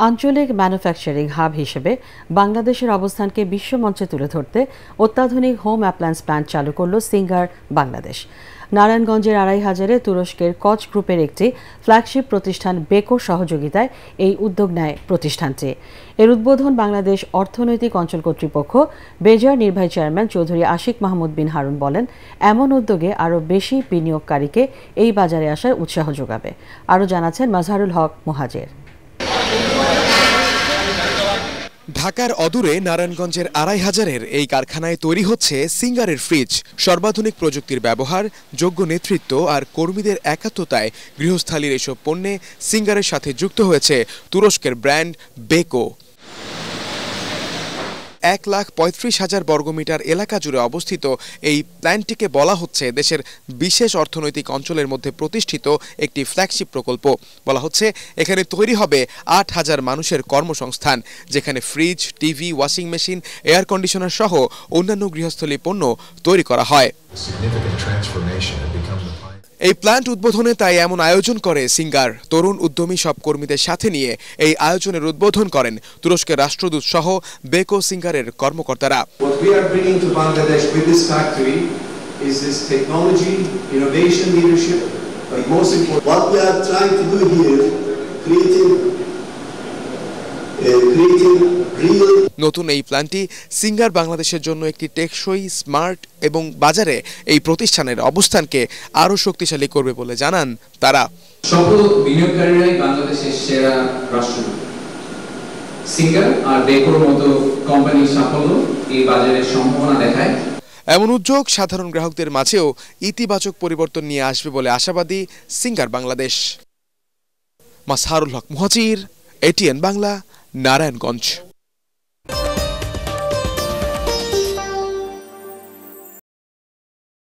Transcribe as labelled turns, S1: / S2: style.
S1: আঞ্চলিক manufacturing hub হিসেবে বাংলাদেশের অবস্থানকে বিশ্বমঞ্চে তুলে ধরতে অত্যাধুনিক হোম অ্যাপ্লায়েন্স প্ল্যান্ট চালু করল সিঙ্গার বাংলাদেশ। নারায়ণগঞ্জের ২৫০০-এ তুরস্কের কচ গ্রুপের একটি ফ্ল্যাগশিপ প্রতিষ্ঠান বেকোর সহযোগিতায় এই উদ্যোগ নেয় প্রতিষ্ঠানটি। এর উদ্বোধন বাংলাদেশ অর্থনৈতিক অঞ্চল কর্তৃপক্ষ বেজার নির্বাহী চেয়ারম্যান চৌধুরী আশিক মাহমুদ বিন হারুন বলেন, এমন উদ্যোগে আরও বেশি বিনিয়োগকারীকে এই বাজারে আসার উৎসাহ যোগাবে। আরও জানাচ্ছেন মাজহারুল হক মুহাজির।
S2: ঢাকার অদূরে নারায়ণগঞ্জের ২৫০০-এর এই কারখানায় তৈরি হচ্ছে সিঙ্গারের ফ্রিজ। সর্বাধুনিক প্রযুক্তির ব্যবহার, যোগ্য নেতৃত্ব আর কর্মীদের একাত্মতায় গৃহস্থালির এসব পণ্যে সিঙ্গারের সাথে যুক্ত হয়েছে তুরস্কের ব্র্যান্ড বেকো। ১,৩৫,০০০ বর্গমিটার এলাকা জুড়ে অবস্থিত এই প্ল্যান্টটিকে বলা হচ্ছে দেশের বিশেষ অর্থনৈতিক অঞ্চলের মধ্যে প্রতিষ্ঠিত একটি ফ্ল্যাগশিপ প্রকল্প। বলা হচ্ছে এখানে তৈরি হবে ৮,০০০ মানুষের কর্মসংস্থান, যেখানে fridge, TV, washing machine, air conditioner সহ অন্যান্য গৃহস্থলী পণ্য তৈরি করা হয়। এই প্ল্যান্ট উদ্বোধনে তাই এমন আয়োজন করে সিঙ্গার। তরুণ উদ্যমী সব কর্মীদের সাথে নিয়ে এই আয়োজনের উদ্বোধন করেন তুরস্কের রাষ্ট্রদূত সহ বেকো সিঙ্গারের কর্মকর্তারা। নতুন এই প্ল্যান্টটি সিঙ্গার বাংলাদেশের জন্য একটি টেকসই, স্মার্ট এবং বাজারে এই প্রতিষ্ঠানের অবস্থানকে আরও শক্তিশালী করবে বলে জানান তারা।
S3: সকল বিনিয়োগকারীরাই বাংলাদেশের সেরা রাষ্ট্রদূত। সিঙ্গার আর বেকোর মতো কোম্পানির সাফল্য এই বাজারের সম্ভাবনা দেখায়।
S2: এমন উদ্যোগ সাধারণ গ্রাহকদের মাঝেও ইতিবাচক পরিবর্তন নিয়ে আসবে বলে আশাবাদী সিঙ্গার বাংলাদেশ। মাজহারুল হক মুহাজির, এটিএন বাংলা, নারায়ণগঞ্জ।